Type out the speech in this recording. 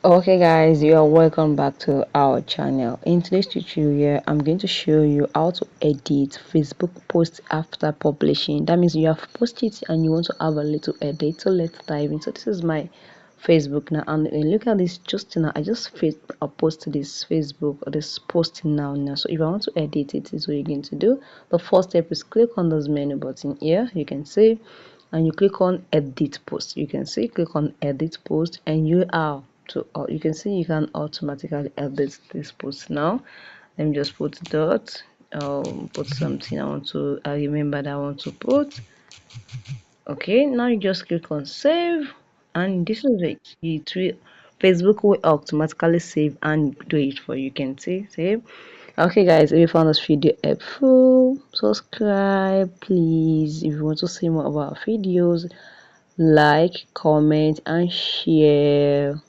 Okay guys, you are welcome back to our channel. In today's tutorial I'm going to show you how to edit Facebook posts after publishing. That means you have posted and you want to have a little edit. So let's dive in. So this is my Facebook now, and look at this. Just now I just post this Facebook or this post now. So if I want to edit it, is what you're going to do. The first step is click on this menu button here, you can see, and you click on edit post. You can see, click on edit post, and you can see you can automatically edit this post. Now let me just put dot, put something I want to, I remember that I want to put. Okay, now you just click on save, and this is the key to Facebook will automatically save and do it for you. You can see save. Okay guys, if you found this video helpful, subscribe please. If you want to see more about our videos, like, comment and share.